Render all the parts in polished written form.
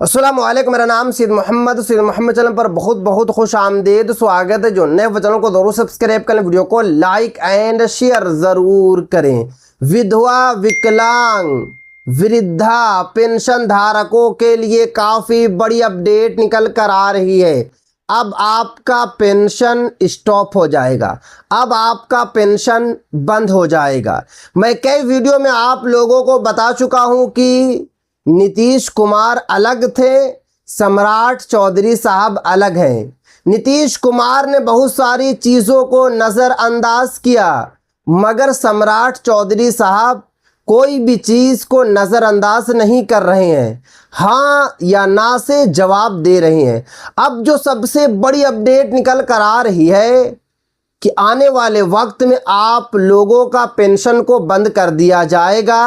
अस्सलामुअलैकुम, मेरा नाम सैयद मोहम्मद चैनल पर बहुत बहुत खुश आमदीद स्वागत है। जो नए चैनल को जरूर सब्सक्राइब करें, वीडियो को लाइक एंड शेयर ज़रूर करें। विधवा, विकलांग, वृद्धा पेंशन धारकों के लिए काफ़ी बड़ी अपडेट निकल कर आ रही है। अब आपका पेंशन स्टॉप हो जाएगा, अब आपका पेंशन बंद हो जाएगा। मैं कई वीडियो में आप लोगों को बता चुका हूं कि नीतीश कुमार अलग थे, सम्राट चौधरी साहब अलग हैं। नीतीश कुमार ने बहुत सारी चीज़ों को नज़रअंदाज किया, मगर सम्राट चौधरी साहब कोई भी चीज़ को नज़रअंदाज नहीं कर रहे हैं, हाँ या ना से जवाब दे रहे हैं। अब जो सबसे बड़ी अपडेट निकल कर आ रही है कि आने वाले वक्त में आप लोगों का पेंशन को बंद कर दिया जाएगा।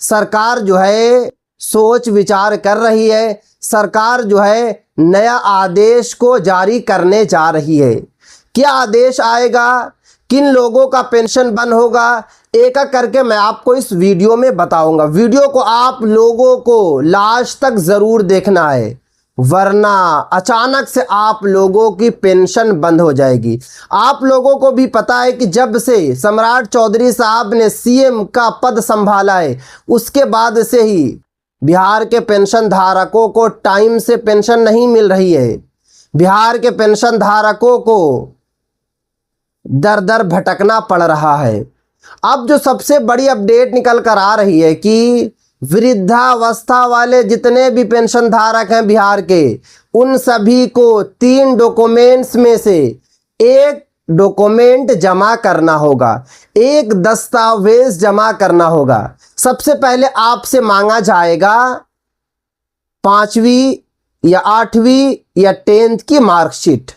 सरकार जो है सोच विचार कर रही है, सरकार जो है नया आदेश को जारी करने जा रही है। क्या आदेश आएगा, किन लोगों का पेंशन बंद होगा, एक एक करके मैं आपको इस वीडियो में बताऊंगा। वीडियो को आप लोगों को लास्ट तक ज़रूर देखना है, वरना अचानक से आप लोगों की पेंशन बंद हो जाएगी। आप लोगों को भी पता है कि जब से सम्राट चौधरी साहब ने सीएम का पद संभाला है, उसके बाद से ही बिहार के पेंशन धारकों को टाइम से पेंशन नहीं मिल रही है। बिहार के पेंशन धारकों को दर दर भटकना पड़ रहा है। अब जो सबसे बड़ी अपडेट निकल कर आ रही है कि वृद्धावस्था वाले जितने भी पेंशन धारक हैं बिहार के, उन सभी को 3 डॉक्यूमेंट्स में से एक डॉक्यूमेंट जमा करना होगा, एक दस्तावेज जमा करना होगा। सबसे पहले आपसे मांगा जाएगा 5वीं या 8वीं या 10th की मार्कशीट,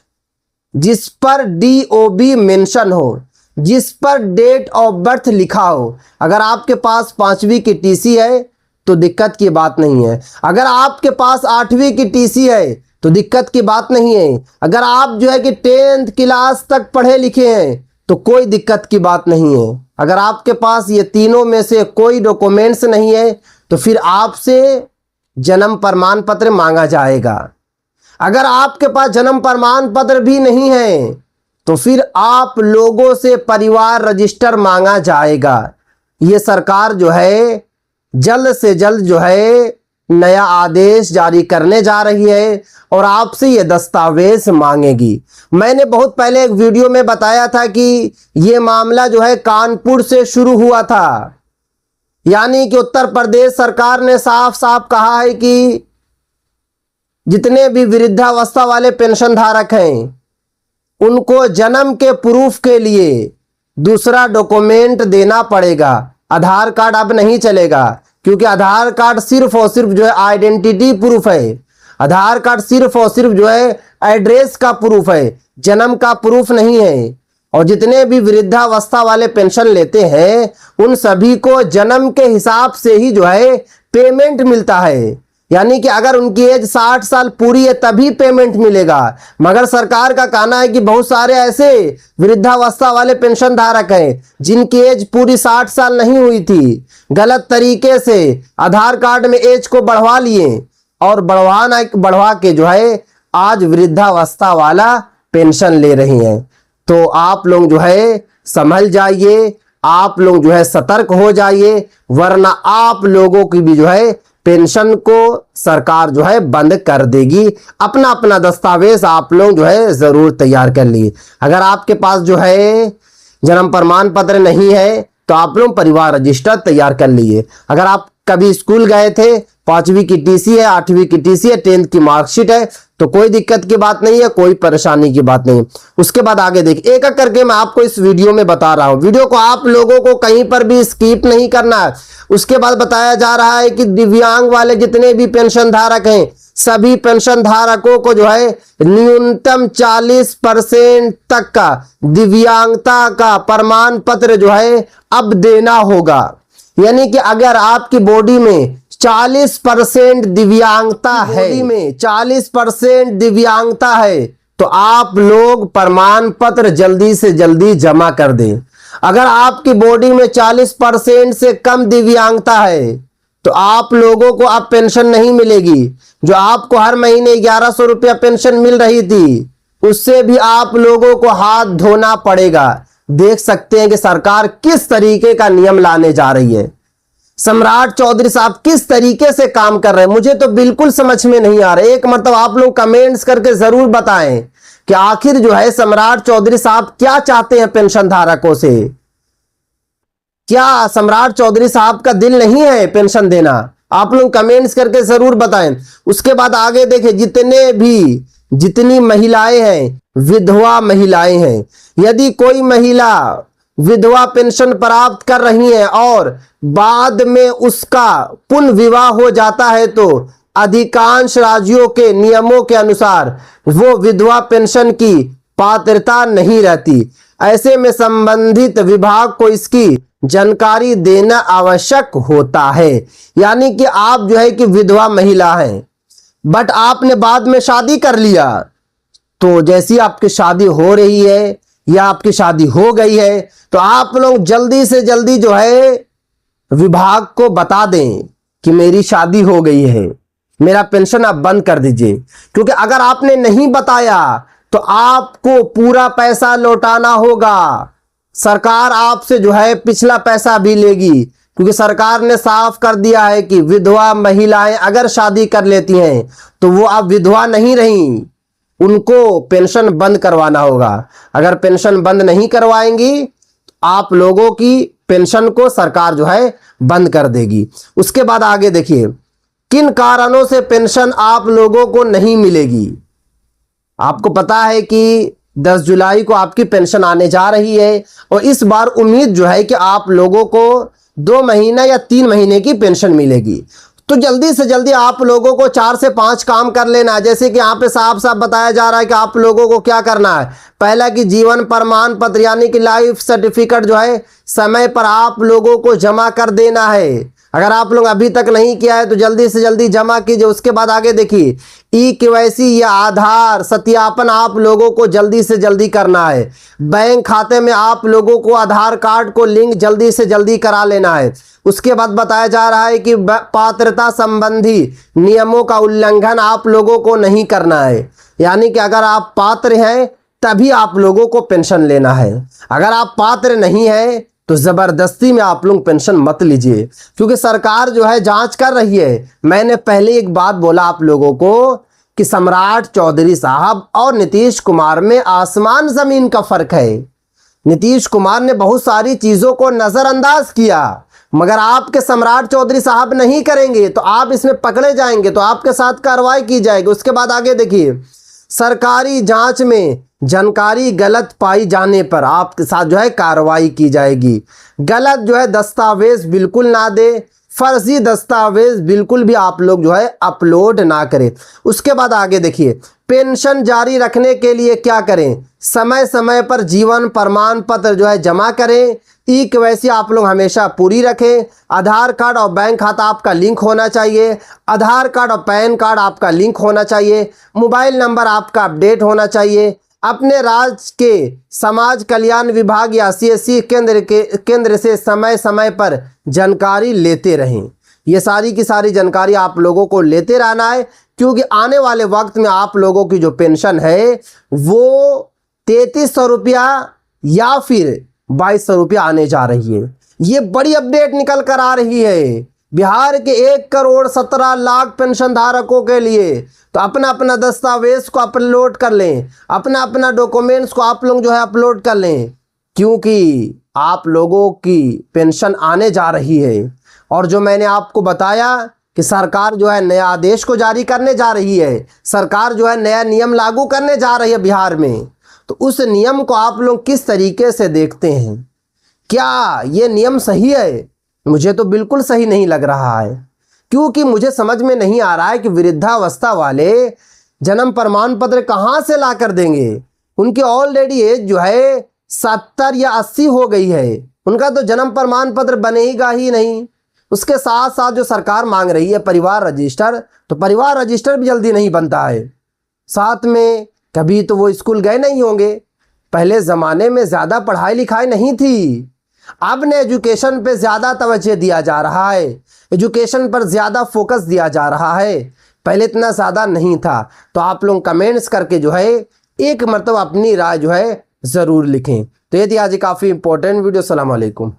जिस पर DOB मेंशन हो, जिस पर डेट ऑफ बर्थ लिखा हो। अगर आपके पास 5वीं की TC है तो दिक्कत की बात नहीं है, अगर आपके पास 8वीं की TC है तो दिक्कत की बात नहीं है, अगर आप जो है कि 10th क्लास तक पढ़े लिखे हैं तो कोई दिक्कत की बात नहीं है। अगर आपके पास ये तीनों में से कोई डॉक्यूमेंट्स नहीं है तो फिर आपसे जन्म प्रमाण पत्र मांगा जाएगा। अगर आपके पास जन्म प्रमाण पत्र भी नहीं है तो फिर आप लोगों से परिवार रजिस्टर मांगा जाएगा। ये सरकार जो है जल्द से जल्द जो है नया आदेश जारी करने जा रही है और आपसे ये दस्तावेज मांगेगी। मैंने बहुत पहले एक वीडियो में बताया था कि ये मामला जो है कानपुर से शुरू हुआ था, यानी कि उत्तर प्रदेश सरकार ने साफ साफ कहा है कि जितने भी वृद्धावस्था वाले पेंशन धारक हैं उनको जन्म के प्रूफ के लिए दूसरा डॉक्यूमेंट देना पड़ेगा। आधार कार्ड अब नहीं चलेगा, क्योंकि आधार कार्ड सिर्फ और सिर्फ जो है आइडेंटिटी प्रूफ है। आधार कार्ड सिर्फ और सिर्फ जो है एड्रेस का प्रूफ है, जन्म का प्रूफ नहीं है। और जितने भी वृद्धावस्था वाले पेंशन लेते हैं उन सभी को जन्म के हिसाब से ही जो है पेमेंट मिलता है, यानी कि अगर उनकी एज 60 साल पूरी है तभी पेमेंट मिलेगा। मगर सरकार का कहना है कि बहुत सारे ऐसे वृद्धावस्था वाले पेंशन धारक हैं जिनकी एज पूरी 60 साल नहीं हुई थी, गलत तरीके से आधार कार्ड में एज को बढ़वा लिए और बढ़वा के जो है आज वृद्धावस्था वाला पेंशन ले रही हैं। तो आप लोग जो है संभल जाइए, आप लोग जो है सतर्क हो जाइए, वरना आप लोगों की भी जो है पेंशन को सरकार जो है बंद कर देगी। अपना अपना दस्तावेज आप लोग जो है ज़रूर तैयार कर लिए। अगर आपके पास जो है जन्म प्रमाण पत्र नहीं है तो आप लोग परिवार रजिस्टर तैयार कर लिए। अगर आप कभी स्कूल गए थे, 5वीं की TC है, 8वीं की TC है, 10th की मार्कशीट है तो कोई दिक्कत की बात नहीं है, कोई परेशानी की बात नहीं। उसके बाद आगे देखिए, एक एक करके मैं आपको इस वीडियो में बता रहा हूं। वीडियो को आप लोगों को कहीं पर भी स्किप नहीं करना है। उसके बाद बताया जा रहा है कि दिव्यांग वाले जितने भी पेंशन धारक हैं सभी पेंशन धारकों को जो है न्यूनतम 40% तक का दिव्यांगता का प्रमाण पत्र जो है अब देना होगा। यानी कि अगर आपकी बॉडी में 40% दिव्यांगता है, बॉडी में 40% दिव्यांगता है तो आप लोग प्रमाण पत्र जल्दी से जल्दी जमा कर दें। अगर आपकी बॉडी में 40% से कम दिव्यांगता है तो आप लोगों को अब पेंशन नहीं मिलेगी। जो आपको हर महीने 1100 रुपया पेंशन मिल रही थी, उससे भी आप लोगों को हाथ धोना पड़ेगा। देख सकते हैं कि सरकार किस तरीके का नियम लाने जा रही है। सम्राट चौधरी साहब किस तरीके से काम कर रहे हैं, मुझे तो बिल्कुल समझ में नहीं आ रहा। एक मतलब आप लोग कमेंट्स करके जरूर बताएं कि आखिर जो है सम्राट चौधरी साहब क्या चाहते हैं पेंशन धारकों से। क्या सम्राट चौधरी साहब का दिल नहीं है पेंशन देना? आप लोग कमेंट्स करके जरूर बताएं। उसके बाद आगे देखें, जितनी महिलाएं हैं, विधवा महिलाएं हैं, यदि कोई महिला विधवा पेंशन प्राप्त कर रही है और बाद में उसका पुनः विवाह हो जाता है, तो अधिकांश राज्यों के नियमों के अनुसार वो विधवा पेंशन की पात्रता नहीं रहती। ऐसे में संबंधित विभाग को इसकी जानकारी देना आवश्यक होता है। यानी कि आप जो है कि विधवा महिला हैं, बट आपने बाद में शादी कर लिया, तो जैसी आपकी शादी हो रही है या आपकी शादी हो गई है, तो आप लोग जल्दी से जल्दी जो है विभाग को बता दें कि मेरी शादी हो गई है, मेरा पेंशन आप बंद कर दीजिए। क्योंकि अगर आपने नहीं बताया तो आपको पूरा पैसा लौटाना होगा। सरकार आपसे जो है पिछला पैसा भी लेगी, क्योंकि सरकार ने साफ कर दिया है कि विधवा महिलाएं अगर शादी कर लेती हैं तो वो अब विधवा नहीं रही, उनको पेंशन बंद करवाना होगा। अगर पेंशन बंद नहीं करवाएंगी तो आप लोगों की पेंशन को सरकार जो है बंद कर देगी। उसके बाद आगे देखिए, किन कारणों से पेंशन आप लोगों को नहीं मिलेगी। आपको पता है कि 10 जुलाई को आपकी पेंशन आने जा रही है, और इस बार उम्मीद जो है कि आप लोगों को 2 महीना या 3 महीने की पेंशन मिलेगी। तो जल्दी से जल्दी आप लोगों को 4 से 5 काम कर लेना है। जैसे कि यहाँ पे साफ साफ बताया जा रहा है कि आप लोगों को क्या करना है। पहला कि जीवन प्रमाण पत्र यानी कि लाइफ सर्टिफिकेट जो है समय पर आप लोगों को जमा कर देना है। अगर आप लोग अभी तक नहीं किया है तो जल्दी से जल्दी जमा कीजिए। उसके बाद आगे देखिए, ई-केवाईसी या आधार सत्यापन आप लोगों को जल्दी से जल्दी करना है। बैंक खाते में आप लोगों को आधार कार्ड को लिंक जल्दी से जल्दी करा लेना है। उसके बाद बताया जा रहा है कि पात्रता संबंधी नियमों का उल्लंघन आप लोगों को नहीं करना है। यानी कि अगर आप पात्र हैं तभी आप लोगों को पेंशन लेना है। अगर आप पात्र नहीं हैं तो जबरदस्ती में आप लोग पेंशन मत लीजिए, क्योंकि सरकार जो है जांच कर रही है। मैंने पहले एक बात बोला आप लोगों को कि सम्राट चौधरी साहब और नीतीश कुमार में आसमान जमीन का फर्क है। नीतीश कुमार ने बहुत सारी चीजों को नजरअंदाज किया, मगर आपके सम्राट चौधरी साहब नहीं करेंगे तो आप इसमें पकड़े जाएंगे, तो आपके साथ कार्रवाई की जाएगी। उसके बाद आगे देखिए, सरकारी जांच में जानकारी गलत पाई जाने पर आपके साथ जो है कार्रवाई की जाएगी। गलत जो है दस्तावेज बिल्कुल ना दे, फर्जी दस्तावेज बिल्कुल भी आप लोग जो है अपलोड ना करें। उसके बाद आगे देखिए, पेंशन जारी रखने के लिए क्या करें, समय समय पर जीवन प्रमाण पत्र जो है जमा करें। ई-केवाईसी आप लोग हमेशा पूरी रखें। आधार कार्ड और बैंक खाता आपका लिंक होना चाहिए। आधार कार्ड और पैन कार्ड आपका लिंक होना चाहिए। मोबाइल नंबर आपका अपडेट होना चाहिए। अपने राज्य के समाज कल्याण विभाग या CSC केंद्र से समय समय पर जानकारी लेते रहें। ये सारी की सारी जानकारी आप लोगों को लेते रहना है, क्योंकि आने वाले वक्त में आप लोगों की जो पेंशन है वो 3300 रुपया या फिर 2200 रुपया आने जा रही है। ये बड़ी अपडेट निकल कर आ रही है बिहार के 1,17,00,000 पेंशन धारकों के लिए। तो अपना अपना दस्तावेज को अपलोड कर लें, अपना अपना डॉक्यूमेंट्स को आप लोग जो है अपलोड कर लें, क्योंकि आप लोगों की पेंशन आने जा रही है। और जो मैंने आपको बताया कि सरकार जो है नया आदेश को जारी करने जा रही है, सरकार जो है नया नियम लागू करने जा रही है बिहार में, तो उस नियम को आप लोग किस तरीके से देखते हैं? क्या ये नियम सही है? मुझे तो बिल्कुल सही नहीं लग रहा है, क्योंकि मुझे समझ में नहीं आ रहा है कि वृद्धावस्था वाले जन्म प्रमाण पत्र कहाँ से ला कर देंगे। उनकी ऑलरेडी एज जो है 70 या 80 हो गई है, उनका तो जन्म प्रमाण पत्र बनेगा ही नहीं। उसके साथ साथ जो सरकार मांग रही है परिवार रजिस्टर, तो परिवार रजिस्टर भी जल्दी नहीं बनता है। साथ में कभी तो वो स्कूल गए नहीं होंगे। पहले ज़माने में ज़्यादा पढ़ाई लिखाई नहीं थी, अब ने एजुकेशन पे ज़्यादा तवज्जो दिया जा रहा है, एजुकेशन पर ज़्यादा फोकस दिया जा रहा है, पहले इतना ज़्यादा नहीं था। तो आप लोग कमेंट्स करके जो है एक मरतबा अपनी राय जो है ज़रूर लिखें। तो ये थी आज काफ़ी इंपॉर्टेंट वीडियो। अस्सलाम वालेकुम।